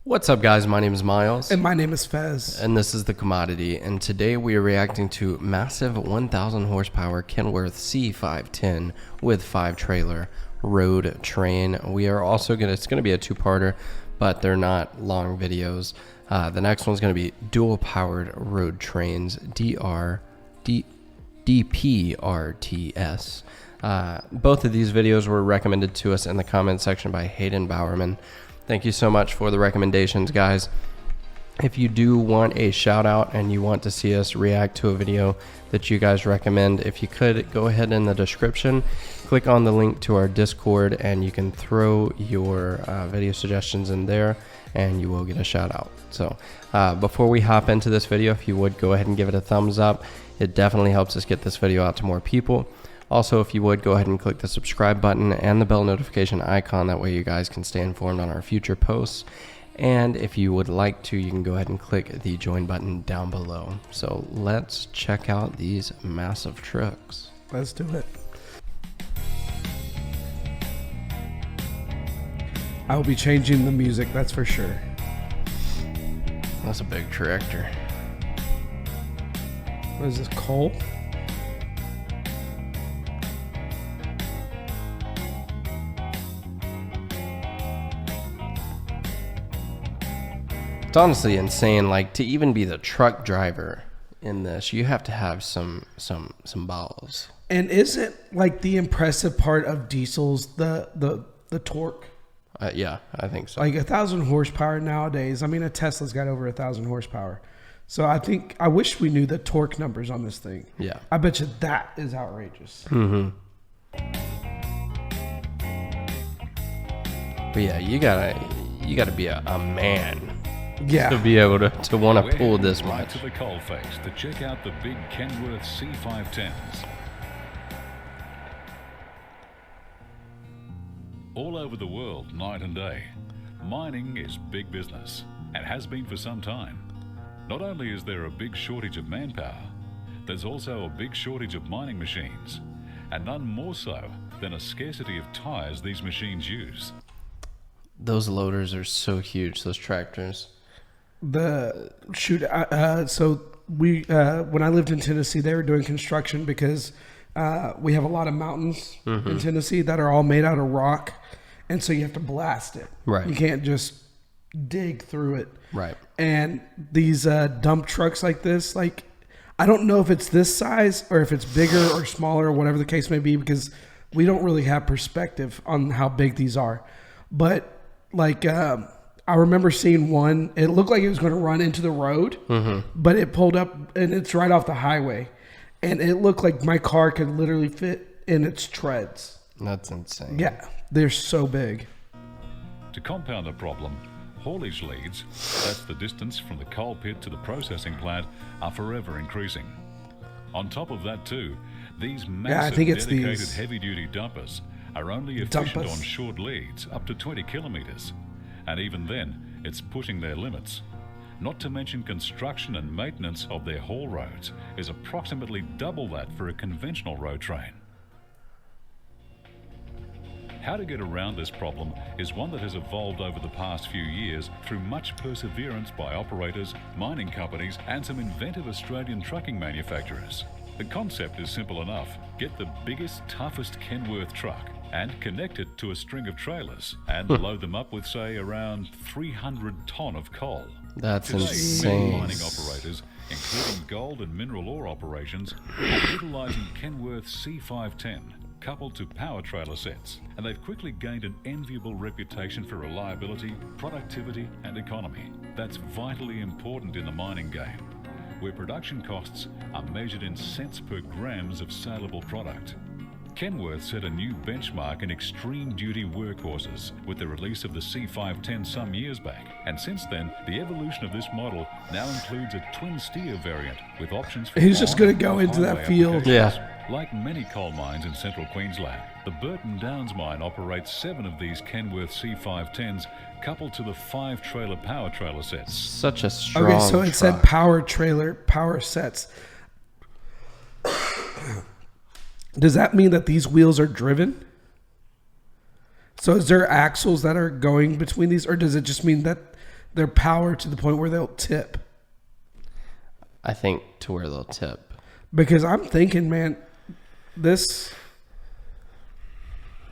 What's up, guys? My name is Miles. And my name is Fez. And this is The Commodity. And today we are reacting to massive 1,000 horsepower Kenworth C510 with 5-trailer road train. We are also it's going to be a two-parter, but they're not long videos. The next one's going to be dual-powered road trains, DPRTS. Both of these videos were recommended to us in the comment section by Hayden Bowerman. Thank you so much for the recommendations, guys. If you do want a shout out and you want to see us react to a video that you guys recommend, if you could go ahead in the description, click on the link to our Discord, and you can throw your video suggestions in there and you will get a shout out. So before we hop into this video, if you would go ahead and give it a thumbs up, it definitely helps us get this video out to more people. Also, if you would, go ahead and click the subscribe button and the bell notification icon. That way you guys can stay informed on our future posts. And if you would like to, you can go ahead and click the join button down below. So let's check out these massive trucks. Let's do it. I will be changing the music, that's for sure. That's a big tractor. What is this, coal? It's honestly insane. Like, to even be the truck driver in this, you have to have some balls. And isn't like the impressive part of diesels the torque? Yeah, I think so. Like 1,000 horsepower nowadays. I mean, a Tesla's got over 1,000 horsepower. So I wish we knew the torque numbers on this thing. Yeah. I bet you that is outrageous. Mm-hmm. But yeah, you gotta be a man. Yeah. To be able to want to pull this much. Right to the coalface to check out the big Kenworth C510s. All over the world, night and day, mining is big business and has been for some time. Not only is there a big shortage of manpower, there's also a big shortage of mining machines, and none more so than a scarcity of tires these machines use. Those loaders are so huge, those tractors. So we when I lived in Tennessee, they were doing construction because we have a lot of mountains in Tennessee that are all made out of rock, and so you have to blast it. Right. You can't just dig through it. Right. And these dump trucks like this, like, I don't know if it's this size or if it's bigger or smaller or whatever the case may be, because we don't really have perspective on how big these are. But like, I remember seeing one, it looked like it was going to run into the road, but it pulled up and it's right off the highway. And it looked like my car could literally fit in its treads. That's insane. Yeah, they're so big. To compound the problem, haulage leads, that's the distance from the coal pit to the processing plant, are forever increasing. On top of that too, these massive dedicated heavy-duty dumpers are only efficient on short leads up to 20 kilometers. And even then, it's pushing their limits. Not to mention construction and maintenance of their haul roads is approximately double that for a conventional road train. How to get around this problem is one that has evolved over the past few years through much perseverance by operators, mining companies, and some inventive Australian trucking manufacturers. The concept is simple enough. Get the biggest, toughest Kenworth truck and connect it to a string of trailers and load them up with, say, around 300 ton of coal. That's Today, insane. many mining operators, including gold and mineral ore operations, are utilizing Kenworth C510 coupled to power trailer sets, and they've quickly gained an enviable reputation for reliability, productivity, and economy. That's vitally important in the mining game, where production costs are measured in cents per grams of saleable product. Kenworth set a new benchmark in extreme duty workhorses with the release of the C510 some years back, and since then the evolution of this model now includes a twin steer variant with options for He's just going to go into that field. Yeah. Like many coal mines in central Queensland, the Burton Downs mine operates 7 of these Kenworth C510s coupled to the 5-trailer power trailer sets. Such a strong Okay, so it said power trailer, power sets. Does that mean that these wheels are driven? So is there axles that are going between these, or does it just mean that They're powered to the point where they'll tip. I think to where they'll tip. Because I'm thinking, man, this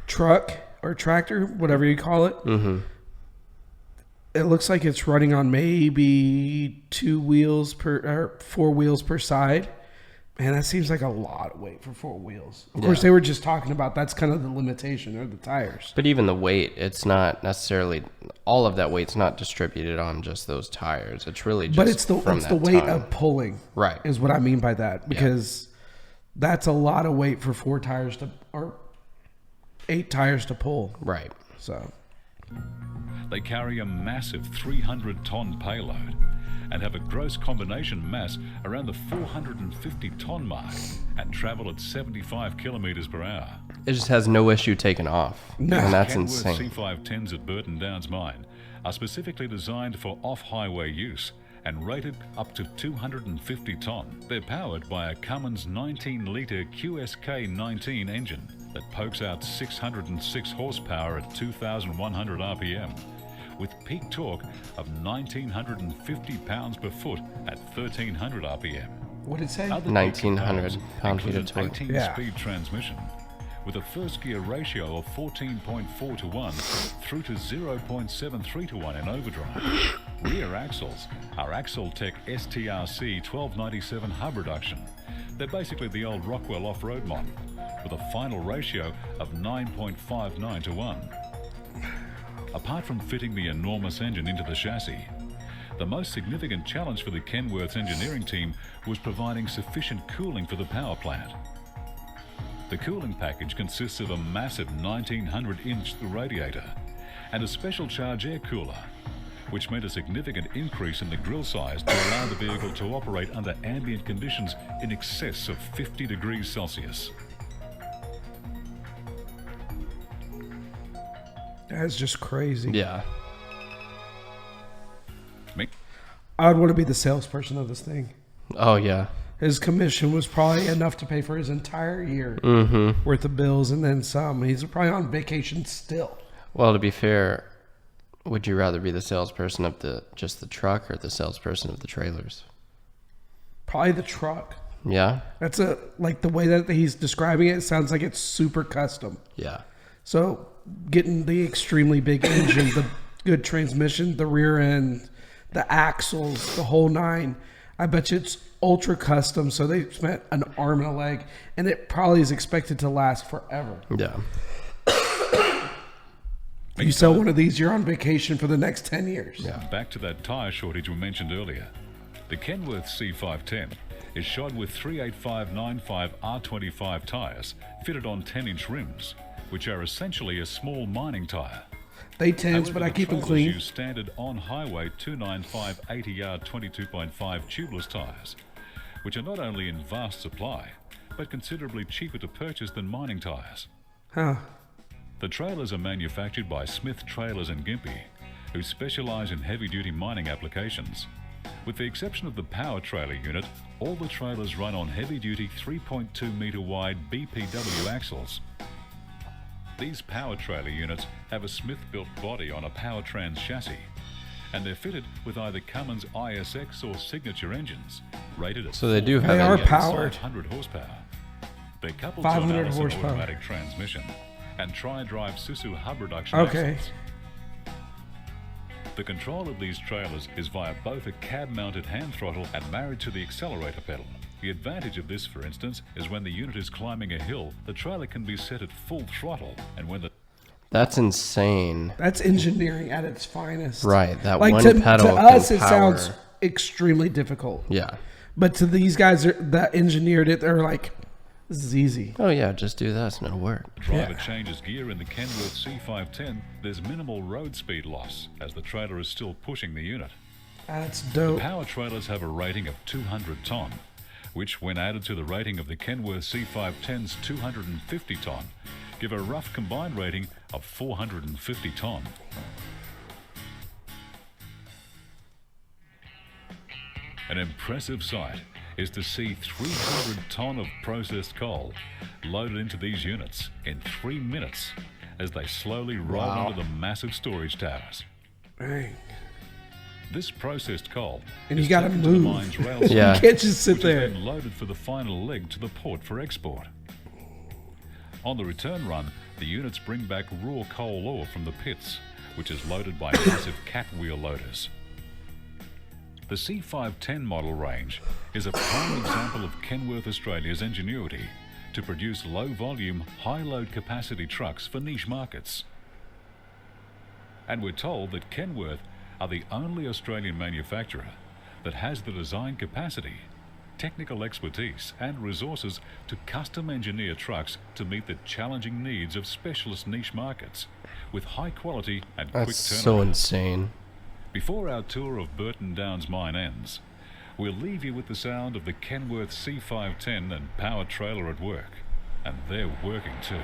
truck or tractor, whatever you call it, it looks like it's running on maybe 4 wheels per side. Man, that seems like a lot of weight for 4 wheels. Of course, they were just talking about that's kind of the limitation of the tires. But even the weight, it's not necessarily, all of that weight's not distributed on just those tires. It's really just But it's the weight of pulling. Right. Is what I mean by that. Because that's a lot of weight for 4 tires or 8 tires to pull. Right. So They carry a massive 300-ton payload and have a gross combination mass around the 450-ton mark and travel at 75 kilometers per hour. It just has no issue taking off. No. And that's Kenworth insane. C510s at Burton Downs Mine are specifically designed for off-highway use and rated up to 250 ton. They're powered by a Cummins 19-litre QSK-19 engine that pokes out 606 horsepower at 2,100 RPM, with peak torque of 1,950 pounds per foot at 1,300 RPM. what did it say? Other 1,900 pound-feet of torque. 18-speed transmission with a first gear ratio of 14.4 to 1 through to 0.73 to 1 in overdrive. Rear axles are Axle-Tech STRC 1297 hub reduction. They're basically the old Rockwell off-road model with a final ratio of 9.59 to 1. Apart from fitting the enormous engine into the chassis, the most significant challenge for the Kenworth's engineering team was providing sufficient cooling for the power plant. The cooling package consists of a massive 1900-inch radiator and a special charge air cooler, which meant a significant increase in the grille size to allow the vehicle to operate under ambient conditions in excess of 50 degrees Celsius. That's just crazy. Yeah. I would want to be the salesperson of this thing. Oh, yeah. His commission was probably enough to pay for his entire year worth of bills and then some. He's probably on vacation still. Well, to be fair, would you rather be the salesperson of just the truck or the salesperson of the trailers? Probably the truck. Yeah? That's like the way that he's describing it sounds like it's super custom. Yeah. So getting the extremely big engine, the good transmission, the rear end, the axles, the whole nine. I bet you it's ultra custom. So they spent an arm and a leg, and it probably is expected to last forever. Yeah. You sell one of these, you're on vacation for the next 10 years. Yeah. Back to that tyre shortage we mentioned earlier. The Kenworth C510 is shod with 385/95 R25 tyres fitted on 10-inch rims, which are essentially a small mining tyre. They tens, but I keep them clean. Use standard on-highway 295 80-yard 22.5 tubeless tyres, which are not only in vast supply, but considerably cheaper to purchase than mining tyres. Huh. The trailers are manufactured by Smith Trailers and Gympie, who specialise in heavy-duty mining applications. With the exception of the power trailer unit, all the trailers run on heavy-duty 3.2 metre wide BPW axles. These power trailer units have a Smith-built body on a Powertrans chassis, and they're fitted with either Cummins ISX or Signature engines, rated at So they do have They are engines. powered. 500 horsepower. They're coupled 500 to an Allison horsepower. automatic transmission and tri-drive Suzu hub reduction Okay. axles. The control of these trailers is via both a cab-mounted hand throttle and married to the accelerator pedal. The advantage of this, for instance, is when the unit is climbing a hill, the trailer can be set at full throttle, and when the That's insane. That's engineering at its finest. Right. That Like one to pedal us, can it power. sounds extremely difficult. Yeah. But to these guys that engineered it, they're like, this is easy. Oh, yeah. Just do this and it'll work. driver changes gear in the Kenworth C510, there's minimal road speed loss, as the trailer is still pushing the unit. That's dope. Power trailers have a rating of 200 ton, which, when added to the rating of the Kenworth C510's 250 ton, give a rough combined rating of 450 ton. An impressive sight is to see 300 ton of processed coal loaded into these units in 3 minutes as they slowly roll Wow. into the massive storage towers. Dang. This processed coal And you is gotta taken to the move. mine's rail Yeah. You can't just sit which there. is then loaded for the final leg to the port for export. On the return run, the units bring back raw coal ore from the pits, which is loaded by massive cat wheel loaders. The C510 model range is a prime example of Kenworth Australia's ingenuity to produce low-volume, high-load capacity trucks for niche markets. And we're told that Kenworth are the only Australian manufacturer that has the design capacity, technical expertise and resources to custom engineer trucks to meet the challenging needs of specialist niche markets with high quality and quick That's turnaround. so insane. Before our tour of Burton Downs mine ends, we'll leave you with the sound of the Kenworth C510 and power trailer at work. And they're working too.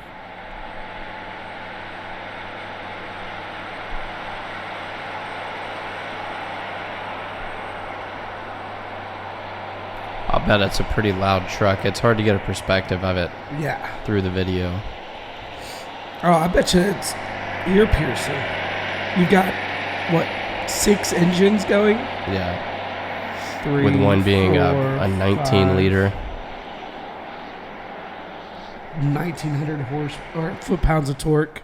I'll bet it's a pretty loud truck. It's hard to get a perspective of it Yeah. through the video. Oh, I bet you it's ear piercing. You've got, what, 6 engines going? Yeah. 3, With one being 4, a 19 5, liter. 1900 horse or foot-pounds of torque.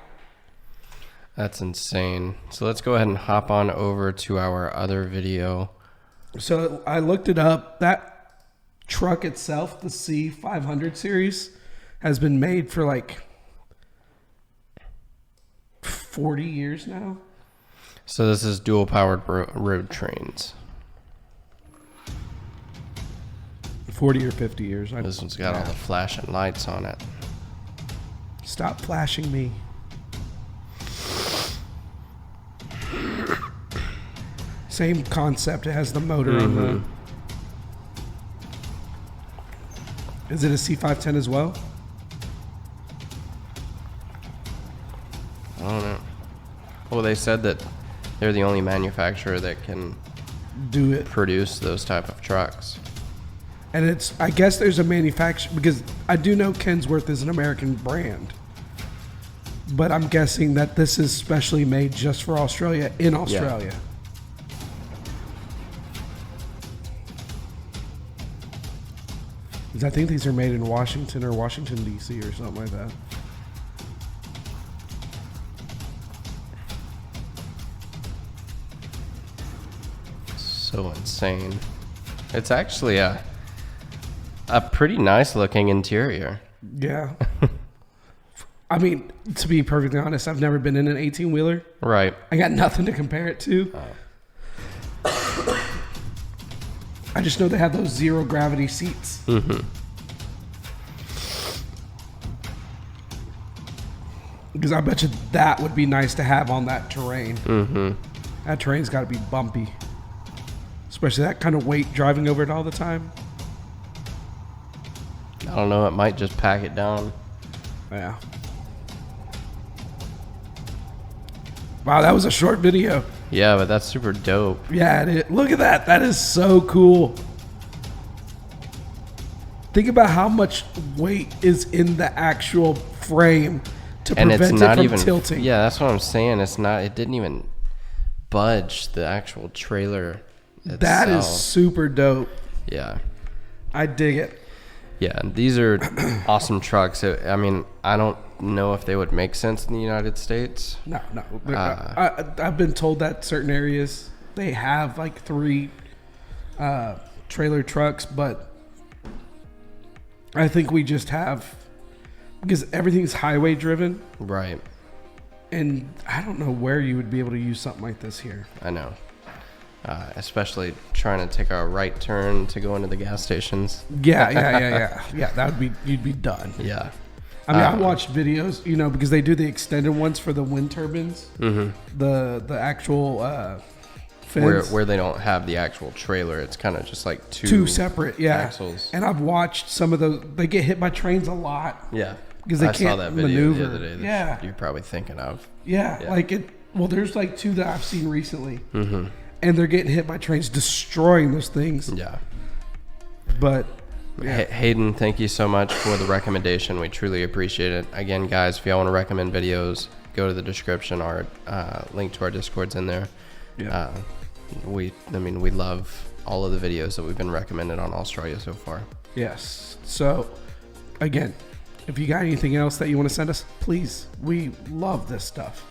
That's insane. So let's go ahead and hop on over to our other video. So I looked it up. That truck itself, the C500 series, has been made for like 40 years now. So this is dual powered road trains. 40 or 50 years. This one's got all the flashing lights on it. Stop flashing me. Same concept. It has the motor on the... Is it a C510 as well? I don't know. Well, they said that they're the only manufacturer that can Do it. produce those type of trucks. And it's, I guess there's a manufacturer, because I do know Kenworth is an American brand. But I'm guessing that this is specially made just for Australia in Australia. Because I think these are made in Washington or Washington, D.C. or something like that. So insane. It's actually a pretty nice looking interior. Yeah. I mean, to be perfectly honest, I've never been in an 18-wheeler. Right. I got nothing to compare it to. I just know they have those zero gravity seats. Because I bet you that would be nice to have on that terrain. That terrain's got to be bumpy. Especially that kind of weight driving over it all the time. I don't know. It might just pack it down. Yeah. Wow, that was a short video. Yeah, but that's super dope. Yeah, it is. Look at that. That is so cool. Think about how much weight is in the actual frame to And prevent it's it not from even tilting. Yeah, that's what I'm saying. It's not. It didn't even budge the actual trailer itself. That is super dope. Yeah. I dig it. Yeah, and these are awesome trucks. I mean, I don't know if they would make sense in the United States. No. I've been told that certain areas they have like 3 trailer trucks, but I think we just have, because everything's highway driven, Right. and I don't know where you would be able to use something like this here. I know. Especially trying to take a right turn to go into the gas stations. Yeah. Yeah, that would be, you'd be done. Yeah. I mean, I watched videos, because they do the extended ones for the wind turbines. The actual fins. Where they don't have the actual trailer. It's kind of just like two separate, axles. And I've watched some of those. They get hit by trains a lot. Yeah. Because they I can't saw that video maneuver. the other day that Yeah. you're probably thinking of. Yeah, Yeah. like it. Well, there's like 2 that I've seen recently, and they're getting hit by trains, destroying those things. Yeah. But yeah. Hayden, thank you so much for the recommendation. We truly appreciate it. Again, guys, if y'all want to recommend videos, go to the description. Our link to our Discord's in there. Yeah. we love all of the videos that we've been recommended on Australia so far. Yes. So, again, if you got anything else that you want to send us, please. We love this stuff.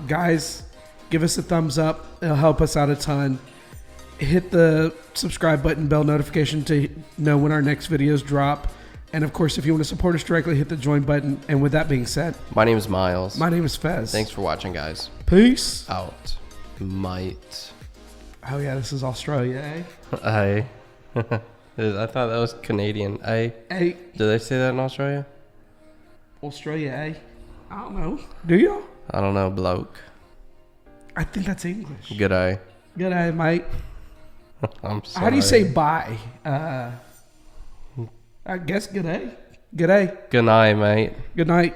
Guys, give us a thumbs up. It'll help us out a ton. Hit the subscribe button, bell notification to know when our next videos drop. And, of course, if you want to support us directly, hit the join button. And with that being said, My name is Miles. my name is Fez. Thanks for watching, guys. Peace. Out. Might. Oh, yeah, this is Australia, eh? I thought that was Canadian. Hey, Did they say that in Australia? Australia, eh? I don't know. Do y'all? I don't know, bloke. I think that's English. G'day. Good day, mate. I'm sorry. How do you say bye? I guess good day. Good day. Good night, mate. Good night.